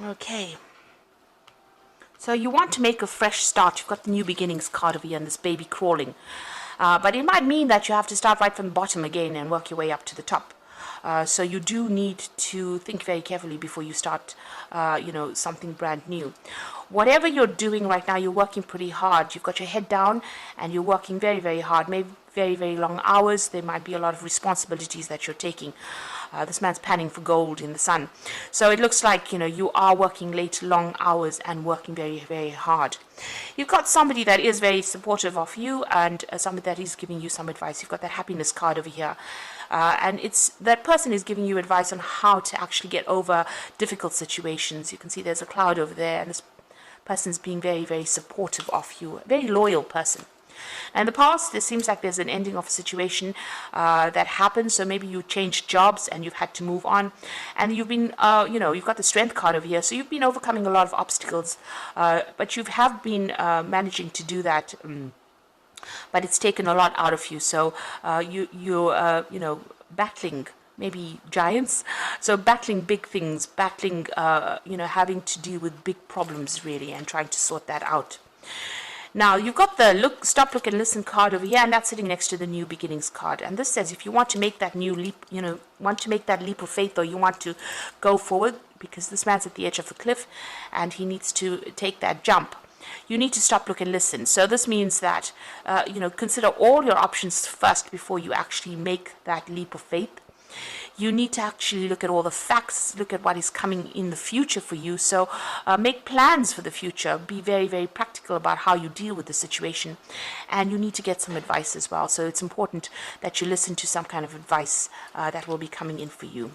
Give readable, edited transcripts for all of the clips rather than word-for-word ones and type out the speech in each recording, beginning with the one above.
Okay. So you want to make a fresh start. You've got the new beginnings card over here and this baby crawling. But it might mean that you have to start right from the bottom again and work your way up to the top. So you do need to think very carefully before you start, something brand new. Whatever you're doing right now, you're working pretty hard. You've got your head down and you're working very, very hard. Maybe very, very long hours. There might be a lot of responsibilities that you're taking. This man's panning for gold in the sun. So it looks like, you are working late, long hours and working very, very hard. You've got somebody that is very supportive of you and somebody that is giving you some advice. You've got that happiness card over here. And it's that person is giving you advice on how to actually get over difficult situations. You can see there's a cloud over there and this person's being very, very supportive of you. A very loyal person. In the past, it seems like there's an ending of a situation that happened. So maybe you changed jobs and you've had to move on. And you've been, you've got the strength card over here. So you've been overcoming a lot of obstacles. But you have been managing to do that. But it's taken a lot out of you. So you're battling maybe giants. So battling big things, battling, having to deal with big problems really and trying to sort that out. Now, you've got the stop, look, and listen card over here, and that's sitting next to the new beginnings card. And this says if you want to make that new leap, want to make that leap of faith, or you want to go forward, because this man's at the edge of the cliff, and he needs to take that jump. You need to stop, look, and listen. So this means that, consider all your options first before you actually make that leap of faith. You need to actually look at all the facts, look at what is coming in the future for you. So make plans for the future. Be very, very practical about how you deal with the situation. And you need to get some advice as well. So it's important that you listen to some kind of advice that will be coming in for you.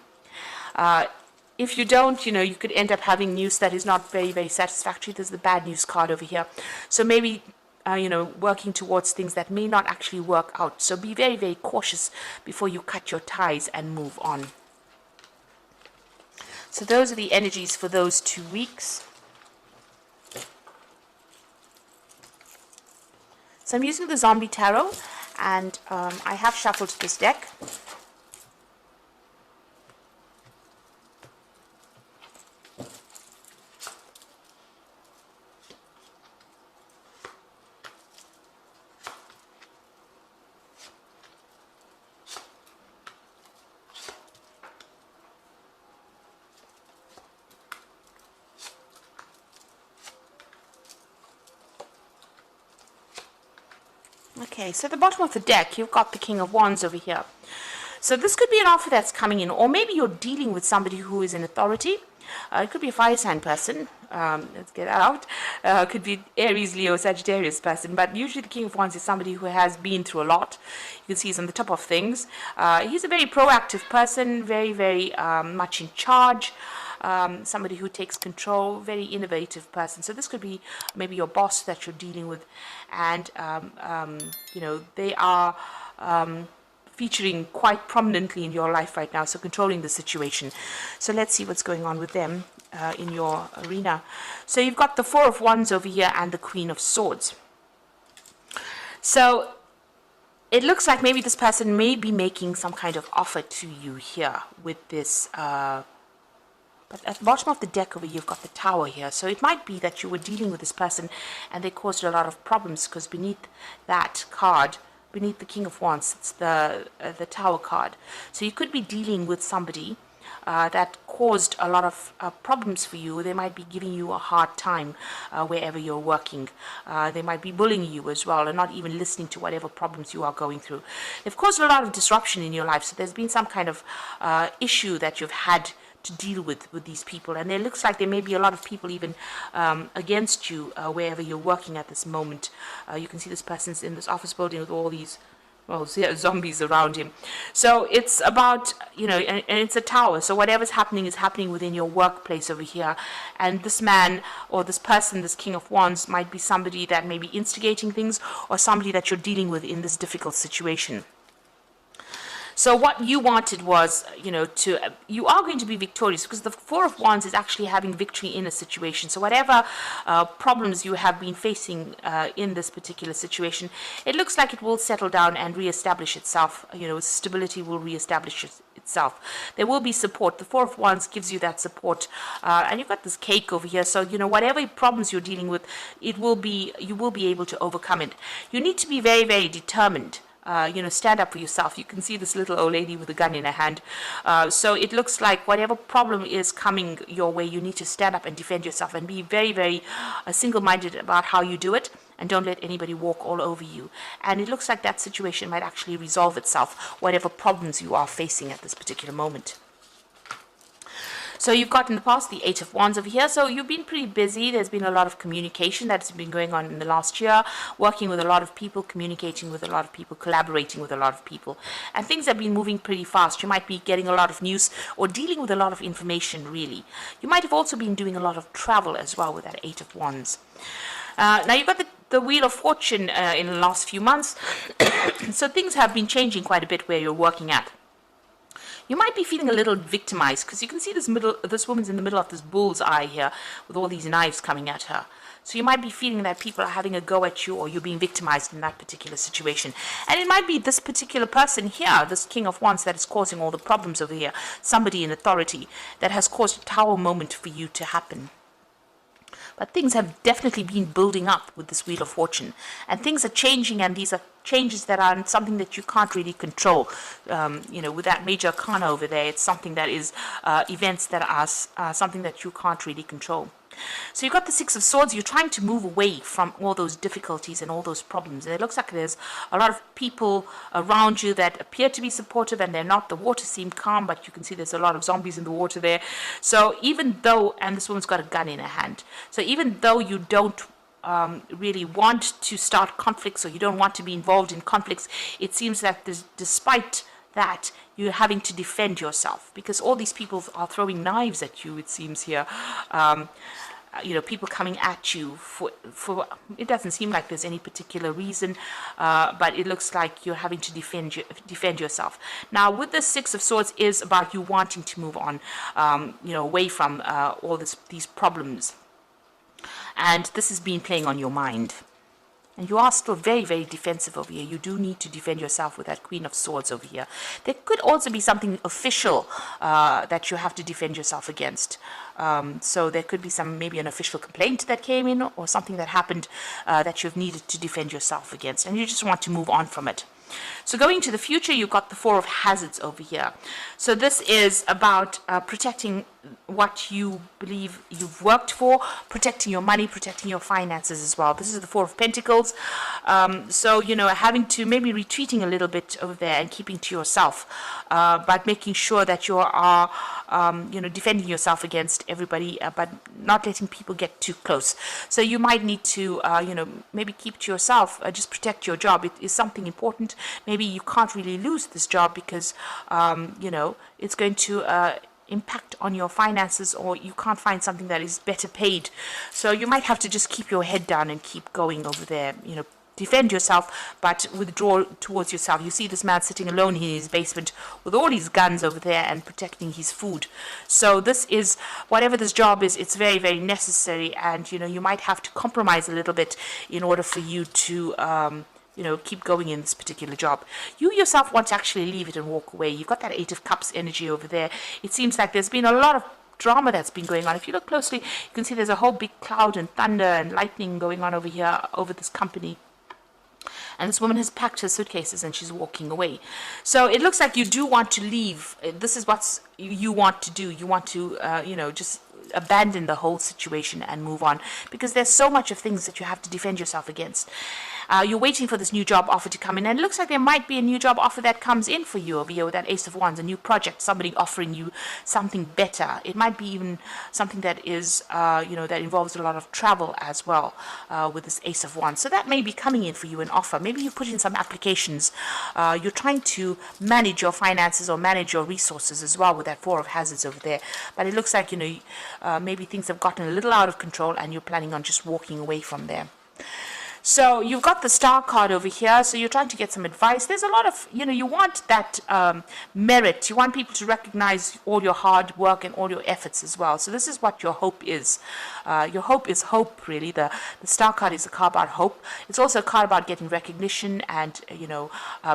If you don't, you could end up having news that is not very, very satisfactory. There's the bad news card over here. So maybe working towards things that may not actually work out. So be very, very cautious before you cut your ties and move on. So those are the energies for those 2 weeks. So I'm using the Zombie Tarot, and I have shuffled this deck. Okay, so at the bottom of the deck, you've got the King of Wands over here. So this could be an offer that's coming in, or maybe you're dealing with somebody who is in authority. It could be a fire sign person. Let's get that out. Could be Aries, Leo, Sagittarius person. But usually the King of Wands is somebody who has been through a lot. You can see he's on the top of things. He's a very proactive person, very, very much in charge. Somebody who takes control, very innovative person. So this could be maybe your boss that you're dealing with, and they are featuring quite prominently in your life right now, so controlling the situation. So let's see what's going on with them in your arena. So you've got the Four of Wands over here and the Queen of Swords. So it looks like maybe this person may be making some kind of offer to you here with this but at the bottom of the deck over here, you've got the Tower here. So it might be that you were dealing with this person and they caused a lot of problems, because beneath that card, beneath the King of Wands, it's the Tower card. So you could be dealing with somebody that caused a lot of problems for you. They might be giving you a hard time wherever you're working. They might be bullying you as well and not even listening to whatever problems you are going through. They've caused a lot of disruption in your life. So there's been some kind of issue that you've had to deal with these people, and it looks like there may be a lot of people even against you wherever you're working at this moment. You can see this person's in this office building with all these zombies around him. So it's about, and it's a tower, so whatever's happening is happening within your workplace over here. And this man or this person, this King of Wands, might be somebody that may be instigating things, or somebody that you're dealing with in this difficult situation. So what you wanted was, you are going to be victorious, because the Four of Wands is actually having victory in a situation. So whatever problems you have been facing in this particular situation, it looks like it will settle down and reestablish itself. Stability will reestablish itself. itself. There will be support. The Four of Wands gives you that support. And you've got this cake over here. So, whatever problems you're dealing with, you will be able to overcome it. You need to be very, very determined. Stand up for yourself. You can see this little old lady with a gun in her hand. So it looks like whatever problem is coming your way, you need to stand up and defend yourself and be very, very single-minded about how you do it, and don't let anybody walk all over you. And it looks like that situation might actually resolve itself, whatever problems you are facing at this particular moment. So you've got in the past the Eight of Wands over here. So you've been pretty busy. There's been a lot of communication that's been going on in the last year, working with a lot of people, communicating with a lot of people, collaborating with a lot of people. And things have been moving pretty fast. You might be getting a lot of news or dealing with a lot of information, really. You might have also been doing a lot of travel as well with that Eight of Wands. Now you've got the Wheel of Fortune in the last few months. So things have been changing quite a bit where you're working at. You might be feeling a little victimized because you can see this woman's in the middle of this bull's eye here with all these knives coming at her. So you might be feeling that people are having a go at you, or you're being victimized in that particular situation. And it might be this particular person here, this King of Wands, that is causing all the problems over here. Somebody in authority that has caused a tower moment for you to happen. But things have definitely been building up with this Wheel of Fortune. And things are changing, and these are changes that are something that you can't really control. With that major arcana over there, it's something that is events that are something that you can't really control. So you've got the Six of Swords. You're trying to move away from all those difficulties and all those problems. And it looks like there's a lot of people around you that appear to be supportive, and they're not. The water seems calm, but you can see there's a lot of zombies in the water there. So even though, and this woman's got a gun in her hand, so even though you don't really want to start conflicts, or you don't want to be involved in conflicts, it seems that despite that, you're having to defend yourself, because all these people are throwing knives at you, it seems here. People coming at you for it doesn't seem like there's any particular reason, but it looks like you're having to defend yourself. Now, with the Six of Swords is about you wanting to move on, away from all these problems. And this has been playing on your mind. And you are still very, very defensive over here. You do need to defend yourself with that Queen of Swords over here. There could also be something official that you have to defend yourself against. So there could be maybe an official complaint that came in, or something that happened that you've needed to defend yourself against. And you just want to move on from it. So going to the future, you've got the Four of Hazards over here. So this is about protecting what you believe you've worked for, protecting your money, protecting your finances as well. This is the Four of Pentacles. So, having to maybe retreating a little bit over there and keeping to yourself, but making sure that you are, defending yourself against everybody, but not letting people get too close. So you might need to, maybe keep to yourself, just protect your job. It is something important. Maybe you can't really lose this job because, it's going to impact on your finances, or you can't find something that is better paid. So you might have to just keep your head down and keep going over there, defend yourself, but withdraw towards yourself. You see this man sitting alone in his basement with all his guns over there and protecting his food. So this is, whatever this job is, it's very, very necessary, and you might have to compromise a little bit in order for you to keep going in this particular job. You yourself want to actually leave it and walk away. You've got that Eight of Cups energy over there. It seems like there's been a lot of drama that's been going on. If you look closely, you can see there's a whole big cloud and thunder and lightning going on over here, over this company. And this woman has packed her suitcases and she's walking away. So it looks like you do want to leave. This is what you want to do. You want to, just abandon the whole situation and move on, because there's so much of things that you have to defend yourself against. You're waiting for this new job offer to come in, and it looks like there might be a new job offer that comes in for you over here with that Ace of Wands, a new project, somebody offering you something better. It might be even something that is, that involves a lot of travel as well with this Ace of Wands. So that may be coming in for you, an offer. Maybe you put in some applications. You're trying to manage your finances or manage your resources as well with that Four of Hazards over there. But it looks like, maybe things have gotten a little out of control and you're planning on just walking away from there. So you've got the star card over here. So you're trying to get some advice. There's a lot of, you want that merit. You want people to recognize all your hard work and all your efforts as well. So this is what your hope is. Your hope is hope, really. The star card is a card about hope. It's also a card about getting recognition and,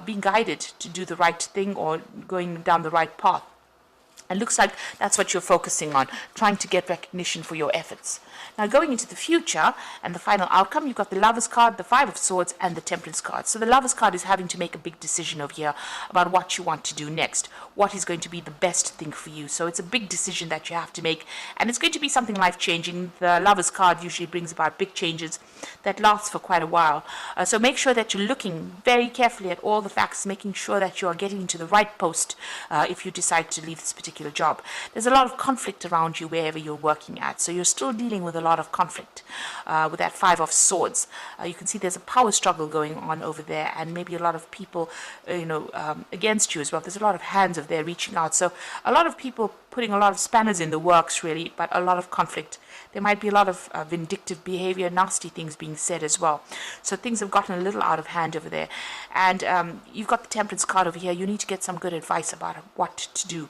being guided to do the right thing or going down the right path. It looks like that's what you're focusing on, trying to get recognition for your efforts. Now, going into the future and the final outcome, you've got the Lovers card, the Five of Swords, and the Temperance card. So the Lovers card is having to make a big decision over here about what you want to do next, what is going to be the best thing for you. So it's a big decision that you have to make, and it's going to be something life-changing. The Lovers card usually brings about big changes that last for quite a while. So make sure that you're looking very carefully at all the facts, making sure that you are getting into the right post if you decide to leave this particular job. There's a lot of conflict around you wherever you're working at, so you're still dealing with a lot of conflict with that Five of Swords. You can see there's a power struggle going on over there, and maybe a lot of people against you as well. There's a lot of hands over there reaching out, so a lot of people putting a lot of spanners in the works, really, but a lot of conflict. There might be a lot of vindictive behavior, nasty things being said as well. So things have gotten a little out of hand over there. And you've got the Temperance card over here. You need to get some good advice about what to do.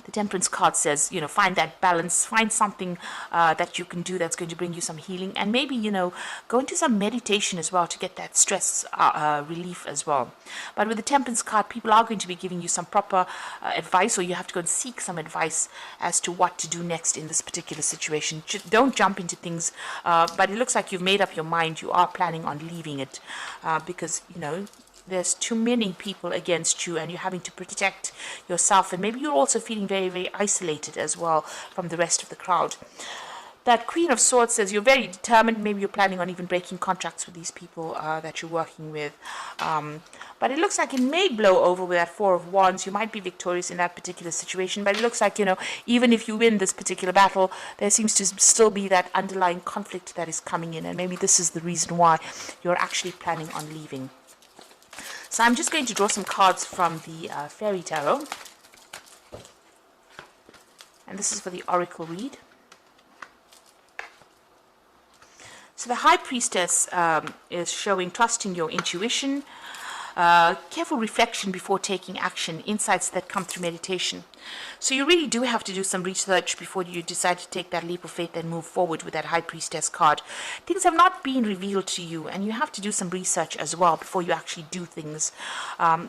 The Temperance card says, find that balance, find something that you can do that's going to bring you some healing, and maybe, go into some meditation as well to get that stress relief as well. But with the Temperance card, people are going to be giving you some proper advice, or you have to go and seek some advice as to what to do next in this particular situation. Don't jump into things, but it looks like you've made up your mind. You are planning on leaving it because, there's too many people against you and you're having to protect yourself, and maybe you're also feeling very, very isolated as well from the rest of the crowd. That Queen of Swords says you're very determined. Maybe you're planning on even breaking contracts with these people that you're working with. But it looks like it may blow over with that Four of Wands. You might be victorious in that particular situation, but it looks like, even if you win this particular battle, there seems to still be that underlying conflict that is coming in, and maybe this is the reason why you're actually planning on leaving. So I'm just going to draw some cards from the Fairy Tarot. And this is for the Oracle read. So the High Priestess is showing trusting your intuition, careful reflection before taking action, insights that come through meditation. So you really do have to do some research before you decide to take that leap of faith and move forward with that High Priestess card. Things have not been revealed to you, and you have to do some research as well before you actually do things.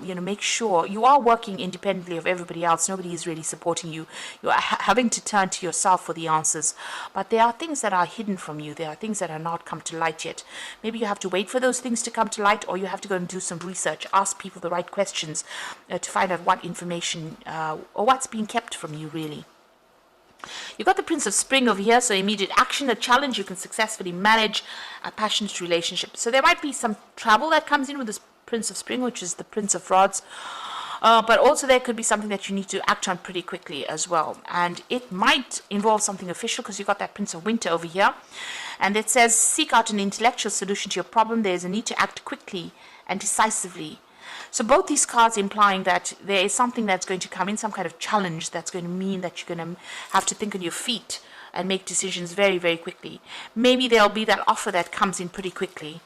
Make sure you are working independently of everybody else. Nobody is really supporting you. You're having to turn to yourself for the answers. But there are things that are hidden from you. There are things that are not come to light yet. Maybe you have to wait for those things to come to light, or you have to go and do some research. Ask people the right questions to find out what information or what's being kept from you, really. You've got the Prince of Spring over here, so immediate action, a challenge you can successfully manage, a passionate relationship. So there might be some travel that comes in with this Prince of Spring, which is the Prince of Rods. But also there could be something that you need to act on pretty quickly as well. And it might involve something official, because you've got that Prince of Winter over here. And it says, seek out an intellectual solution to your problem. There's a need to act quickly and decisively. So both these cards implying that there is something that's going to come in, some kind of challenge that's going to mean that you're going to have to think on your feet and make decisions very, very quickly. Maybe there'll be that offer that comes in pretty quickly,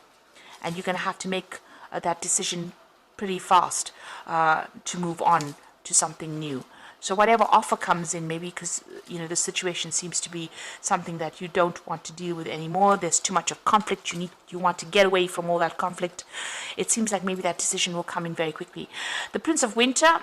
and you're going to have to make that decision pretty fast to move on to something new. So whatever offer comes in, maybe because, the situation seems to be something that you don't want to deal with anymore. There's too much of conflict. You want to get away from all that conflict. It seems like maybe that decision will come in very quickly. The Prince of Winter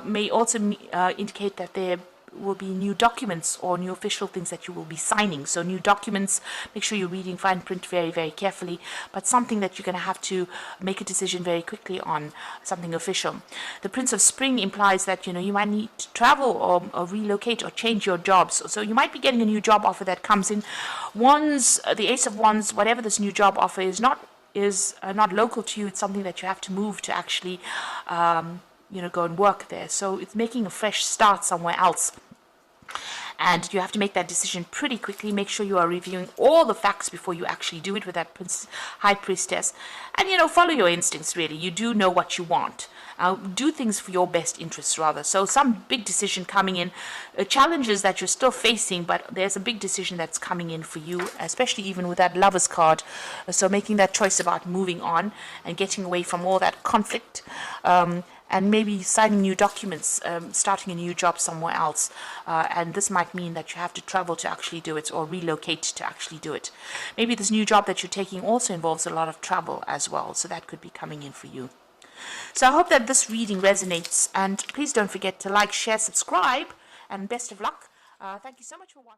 may also indicate that there will be new documents or new official things that you will be signing. So new documents, make sure you're reading fine print very, very carefully, but something that you're going to have to make a decision very quickly on, something official. The Prince of Spring implies that, you might need to travel or relocate or change your jobs. So you might be getting a new job offer that comes in. Wands, the Ace of Wands, whatever this new job offer is not local to you. It's something that you have to move to actually go and work there. So it's making a fresh start somewhere else. And you have to make that decision pretty quickly. Make sure you are reviewing all the facts before you actually do it with that High Priestess. And, follow your instincts, really. You do know what you want. do things for your best interests rather. So some big decision coming in, challenges that you're still facing, but there's a big decision that's coming in for you, especially even with that Lovers card. So making that choice about moving on and getting away from all that conflict, and maybe signing new documents, starting a new job somewhere else. And this might mean that you have to travel to actually do it, or relocate to actually do it. Maybe this new job that you're taking also involves a lot of travel as well, so that could be coming in for you. So I hope that this reading resonates, and please don't forget to like, share, subscribe, and best of luck. Thank you so much for watching.